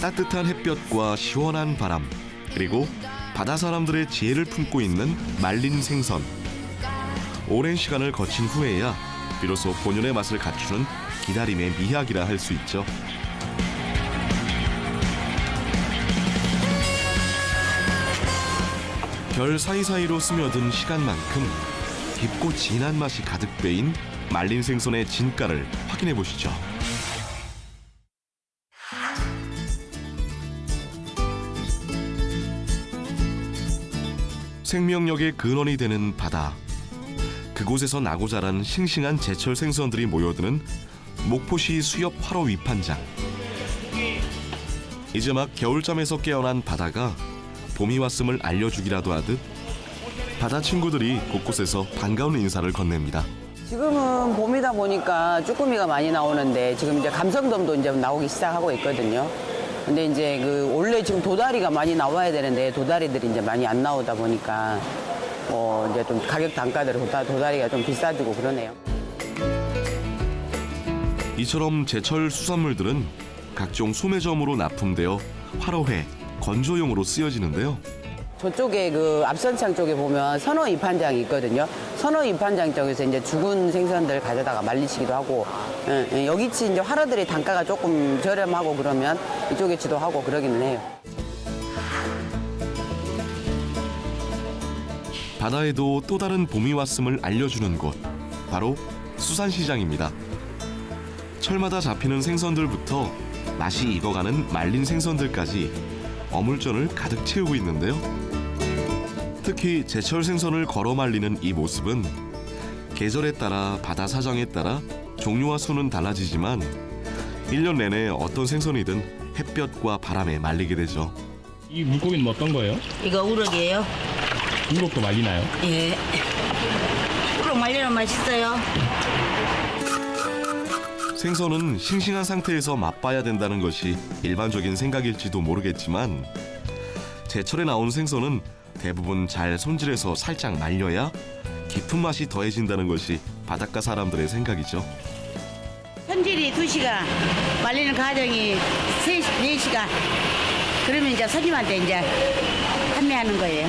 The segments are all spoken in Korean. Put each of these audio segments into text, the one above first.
따뜻한 햇볕과 시원한 바람, 그리고 바다 사람들의 지혜를 품고 있는 말린 생선. 오랜 시간을 거친 후에야 비로소 본연의 맛을 갖추는 기다림의 미학이라 할 수 있죠. 별 사이사이로 스며든 시간만큼 깊고 진한 맛이 가득 배인 말린 생선의 진가를 확인해 보시죠. 생명력의 근원이 되는 바다. 그곳에서 나고 자란 싱싱한 제철 생선들이 모여드는 목포시 수협 화로 위판장. 이제 막 겨울잠에서 깨어난 바다가 봄이 왔음을 알려주기라도 하듯 바다 친구들이 곳곳에서 반가운 인사를 건넵니다. 지금은 봄이다 보니까 쭈꾸미가 많이 나오는데 지금 이제 감성돔도 이제 나오기 시작하고 있거든요. 근데 이제 원래 지금 도다리가 많이 나와야 되는데 도다리들이 이제 많이 안 나오다 보니까 이제 좀 가격 단가대로 도다리가 좀 비싸지고 그러네요. 이처럼 제철 수산물들은 각종 소매점으로 납품되어 화로회, 건조용으로 쓰여지는데요. 저쪽에 앞선창 쪽에 보면 선어 입한장이 있거든요. 선어 입한장 쪽에서 이제 죽은 생선들 가져다가 말리시기도 하고, 여기치 이제 화로들이 단가가 조금 저렴하고 그러면 이쪽에치도 하고 그러기는 해요. 바다에도 또 다른 봄이 왔음을 알려주는 곳, 바로 수산시장입니다. 철마다 잡히는 생선들부터 맛이 익어가는 말린 생선들까지 어물전을 가득 채우고 있는데요. 특히 제철 생선을 걸어 말리는 이 모습은 계절에 따라 바다 사정에 따라 종류와 수는 달라지지만 1년 내내 어떤 생선이든 햇볕과 바람에 말리게 되죠. 이 물고기는 어떤 거예요? 이거 우럭이에요. 우럭도 말리나요? 예. 우럭 말리면 맛있어요. 생선은 싱싱한 상태에서 맛봐야 된다는 것이 일반적인 생각일지도 모르겠지만 제철에 나온 생선은 대부분 잘 손질해서 살짝 말려야 깊은 맛이 더해진다는 것이 바닷가 사람들의 생각이죠. 손질이 2시간, 말리는 과정이 4시간. 그러면 이제 손님한테 이제 판매하는 거예요.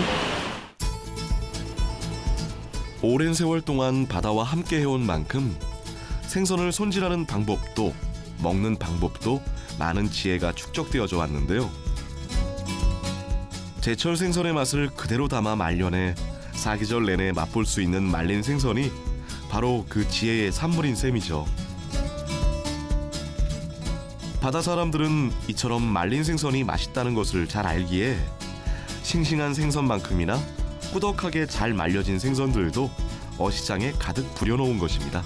오랜 세월 동안 바다와 함께 해온 만큼 생선을 손질하는 방법도 먹는 방법도 많은 지혜가 축적되어져 왔는데요. 제철 생선의 맛을 그대로 담아 말려내 사계절 내내 맛볼 수 있는 말린 생선이 바로 그 지혜의 산물인 셈이죠. 바다 사람들은 이처럼 말린 생선이 맛있다는 것을 잘 알기에 싱싱한 생선만큼이나 꾸덕하게 잘 말려진 생선들도 어시장에 가득 부려놓은 것입니다.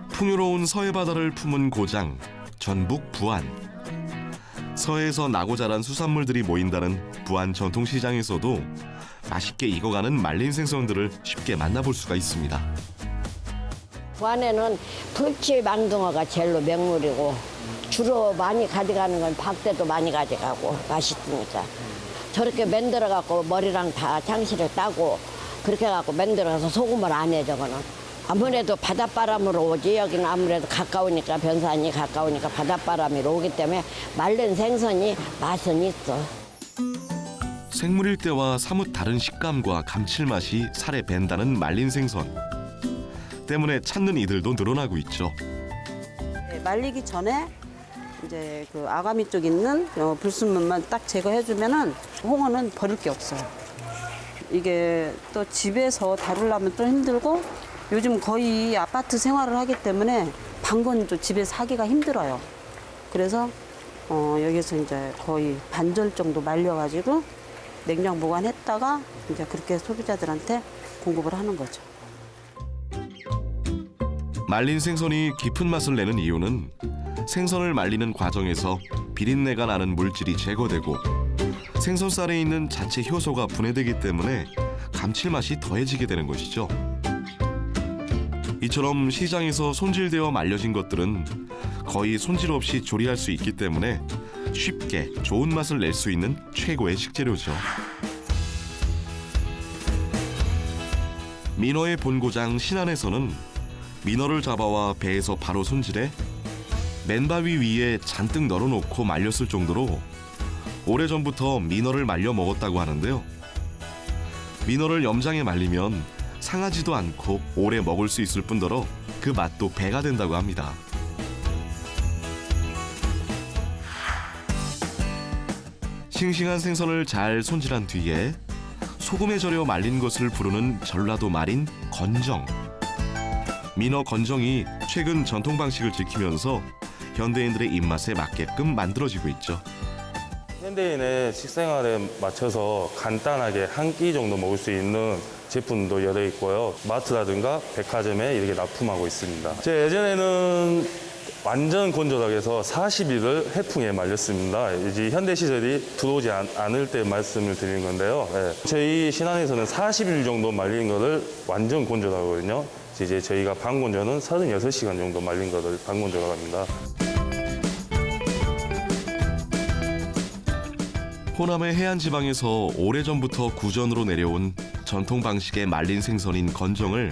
풍요로운 서해 바다를 품은 고장, 전북 부안. 서해에서 나고 자란 수산물들이 모인다는 부안 전통시장에서도 맛있게 익어가는 말린 생선들을 쉽게 만나볼 수가 있습니다. 부안에는 풀치 망둥어가 제일로 명물이고 주로 많이 가져가는 건 박대도 많이 가져가고 맛있으니까 저렇게 만들어갖고 머리랑 다 장시를 따고 그렇게 해갖고 만들어서 소금을 안 해. 저거는 아무래도 바닷바람으로 오지. 여기는 아무래도 가까우니까 변산이 가까우니까 바닷바람으로 오기 때문에 말린 생선이 맛은 있어. 생물일 때와 사뭇 다른 식감과 감칠맛이 살에 밴다는 말린 생선 때문에 찾는 이들도 늘어나고 있죠. 말리기 전에 이제 아가미 쪽 있는 불순물만 딱 제거해주면은 홍어는 버릴 게 없어요. 이게 또 집에서 다루려면 좀 힘들고 요즘 거의 아파트 생활을 하기 때문에 방건 또 집에서 하기가 힘들어요. 그래서 여기서 이제 거의 반절 정도 말려가지고 냉장 보관했다가 이제 그렇게 소비자들한테 공급을 하는 거죠. 말린 생선이 깊은 맛을 내는 이유는 생선을 말리는 과정에서 비린내가 나는 물질이 제거되고 생선살에 있는 자체 효소가 분해되기 때문에 감칠맛이 더해지게 되는 것이죠. 이처럼 시장에서 손질되어 말려진 것들은 거의 손질 없이 조리할 수 있기 때문에 쉽게 좋은 맛을 낼 수 있는 최고의 식재료죠. 민어의 본고장 신안에서는 민어를 잡아와 배에서 바로 손질해 맨바위 위에 잔뜩 널어놓고 말렸을 정도로 오래전부터 민어를 말려 먹었다고 하는데요. 민어를 염장에 말리면 상하지도 않고 오래 먹을 수 있을 뿐더러 그 맛도 배가 된다고 합니다. 싱싱한 생선을 잘 손질한 뒤에 소금에 절여 말린 것을 부르는 전라도 말인 건정. 민어 건정이 최근 전통 방식을 지키면서 현대인들의 입맛에 맞게끔 만들어지고 있죠. 현대인의 식생활에 맞춰서 간단하게 한 끼 정도 먹을 수 있는 제품도 여러 있고요. 마트라든가 백화점에 이렇게 납품하고 있습니다. 제 예전에는 완전 건조하게 해서 40일을 해풍에 말렸습니다. 이제 현대 시절이 들어오지 않을 때 말씀을 드리는 건데요. 예. 저희 신안에서는 40일 정도 말린 거를 완전 건조라고 하거든요. 이제 저희가 반건조는 36시간 정도 말린 거를 반건조라고 합니다. 호남의 해안 지방에서 오래전부터 구전으로 내려온 전통 방식의 말린 생선인 건정을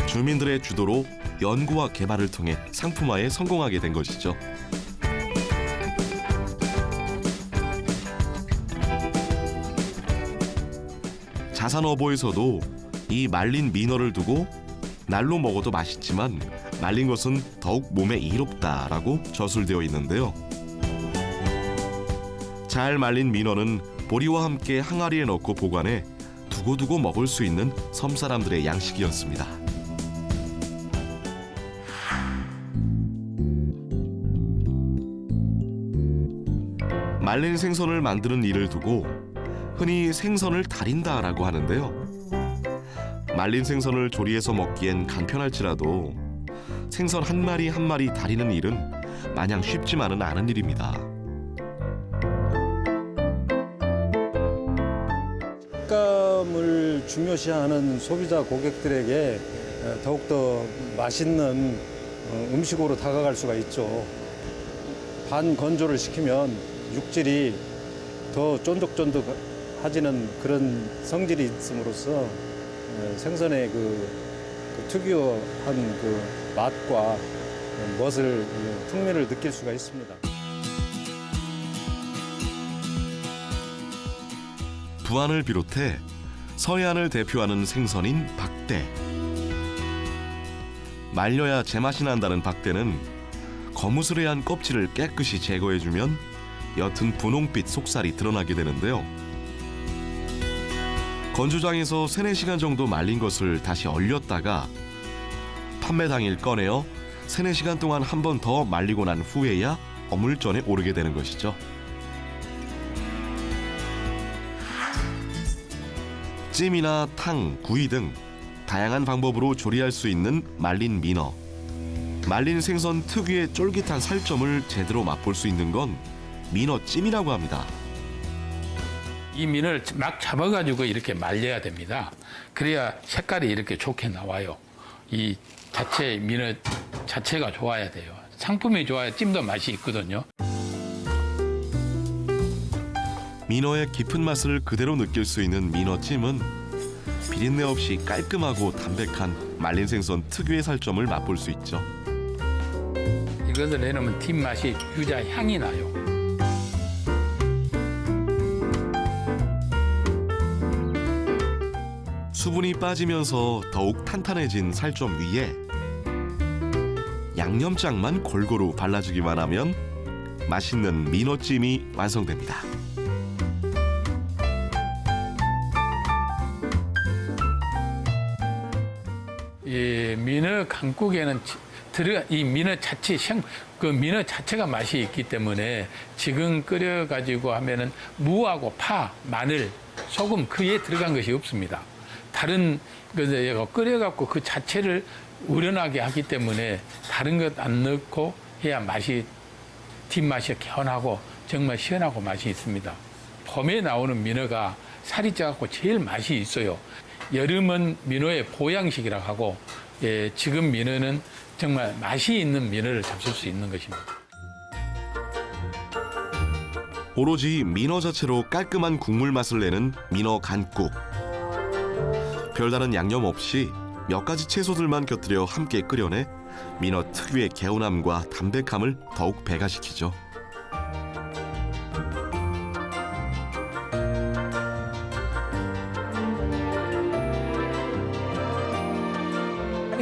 주민들의 주도로 연구와 개발을 통해 상품화에 성공하게 된 것이죠. 자산어보에서도 이 말린 민어를 두고 날로 먹어도 맛있지만 말린 것은 더욱 몸에 이롭다라고 저술되어 있는데요. 잘 말린 민어는 보리와 함께 항아리에 넣고 보관해 두고두고 먹을 수 있는 섬 사람들의 양식이었습니다. 말린 생선을 만드는 일을 두고 흔히 생선을 다린다라고 하는데요. 말린 생선을 조리해서 먹기엔 간편할지라도 생선 한 마리 한 마리 다리는 일은 마냥 쉽지만은 않은 일입니다. 식감을 중요시하는 소비자 고객들에게 더욱더 맛있는 음식으로 다가갈 수가 있죠. 반건조를 시키면 육질이 더 쫀득쫀득해지는 그런 성질이 있음으로써 생선의 그 특유한 그 맛과 멋을 풍미를 느낄 수가 있습니다. 부안을 비롯해 서해안을 대표하는 생선인 박대. 말려야 제맛이 난다는 박대는 거무스레한 껍질을 깨끗이 제거해주면 옅은 분홍빛 속살이 드러나게 되는데요. 건조장에서 3-4시간 정도 말린 것을 다시 얼렸다가 판매 당일 꺼내어 3-4시간 동안 한 번 더 말리고 난 후에야 어물전에 오르게 되는 것이죠. 찜이나 탕, 구이 등 다양한 방법으로 조리할 수 있는 말린 민어. 말린 생선 특유의 쫄깃한 살점을 제대로 맛볼 수 있는 건 민어찜이라고 합니다. 이 민을 막 잡아가지고 이렇게 말려야 됩니다. 그래야 색깔이 이렇게 좋게 나와요. 이 자체 민어 자체가 좋아야 돼요. 상품이 좋아야 찜도 맛이 있거든요. 민어의 깊은 맛을 그대로 느낄 수 있는 민어찜은 비린내 없이 깔끔하고 담백한 말린 생선 특유의 살점을 맛볼 수 있죠. 이것을 내놓으면 뒷맛이 유자 향이 나요. 수분이 빠지면서 더욱 탄탄해진 살점 위에 양념장만 골고루 발라주기만 하면 맛있는 민어찜이 완성됩니다. 이 민어 강국에는 이 민어 자체 그 민어 자체가 맛이 있기 때문에 지금 끓여 가지고 하면은 무하고 파, 마늘, 소금 그에 들어간 것이 없습니다. 다른 그 끓여 갖고 그 자체를 우러나게 하기 때문에 다른 것 안 넣고 해야 맛이 뒷맛이 개운하고 정말 시원하고 맛이 있습니다. 봄에 나오는 민어가 살이 쪄갖고 제일 맛이 있어요. 여름은 민어의 보양식이라고 하고 지금 민어는 정말 맛이 있는 민어를 잡술 수 있는 것입니다. 오로지 민어 자체로 깔끔한 국물 맛을 내는 민어 간국. 별다른 양념 없이 몇 가지 채소들만 곁들여 함께 끓여내 민어 특유의 개운함과 담백함을 더욱 배가시키죠.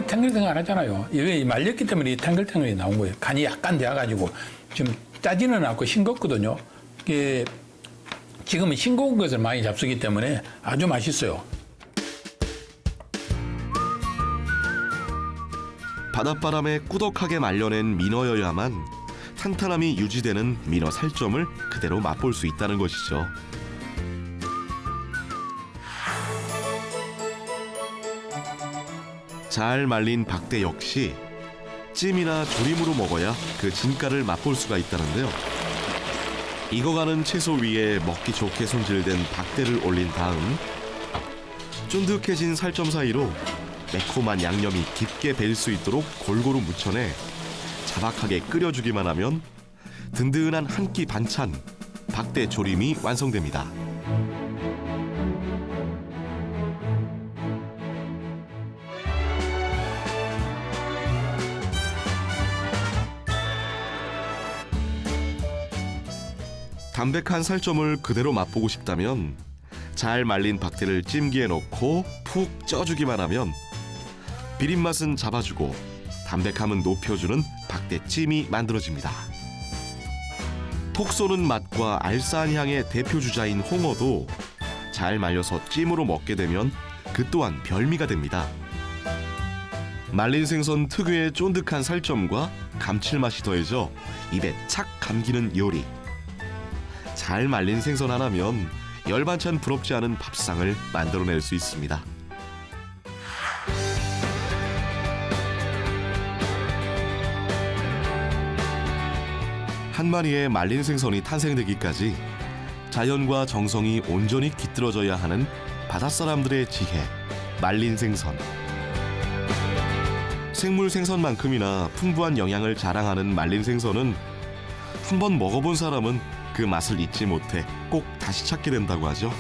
탱글탱글 하잖아요. 이게 말렸기 때문에 이 탱글탱글이 나온 거예요. 간이 약간 되어가지고 좀 짜지는 않고 싱겁거든요. 이게 지금은 싱거운 것을 많이 잡수기 때문에 아주 맛있어요. 바닷바람에 꾸덕하게 말려낸 민어여야만 탄탄함이 유지되는 민어 살점을 그대로 맛볼 수 있다는 것이죠. 잘 말린 박대 역시 찜이나 조림으로 먹어야 그 진가를 맛볼 수가 있다는데요. 익어가는 채소 위에 먹기 좋게 손질된 박대를 올린 다음 쫀득해진 살점 사이로 매콤한 양념이 깊게 배일 수 있도록 골고루 묻혀내 자박하게 끓여주기만 하면 든든한 한 끼 반찬 박대 조림이 완성됩니다. 담백한 살점을 그대로 맛보고 싶다면 잘 말린 박대를 찜기에 넣고 푹 쪄주기만 하면 비린 맛은 잡아주고 담백함은 높여주는 박대찜이 만들어집니다. 톡 쏘는 맛과 알싸한 향의 대표 주자인 홍어도 잘 말려서 찜으로 먹게 되면 그 또한 별미가 됩니다. 말린 생선 특유의 쫀득한 살점과 감칠맛이 더해져 입에 착 감기는 요리. 잘 말린 생선 하나면 열반찬 부럽지 않은 밥상을 만들어낼 수 있습니다. 한 마리의 말린 생선이 탄생되기까지 자연과 정성이 온전히 깃들어져야 하는 바닷사람들의 지혜, 말린 생선. 생물 생선만큼이나 풍부한 영양을 자랑하는 말린 생선은 한번 먹어본 사람은 그 맛을 잊지 못해 꼭 다시 찾게 된다고 하죠.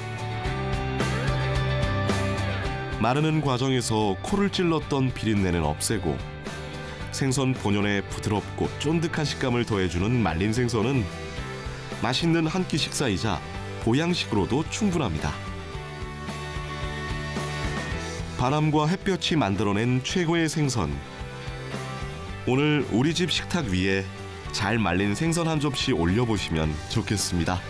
마르는 과정에서 코를 찔렀던 비린내는 없애고 생선 본연의 부드럽고 쫀득한 식감을 더해주는 말린 생선은 맛있는 한 끼 식사이자 보양식으로도 충분합니다. 바람과 햇볕이 만들어낸 최고의 생선. 오늘 우리 집 식탁 위에 잘 말린 생선 한 접시 올려보시면 좋겠습니다.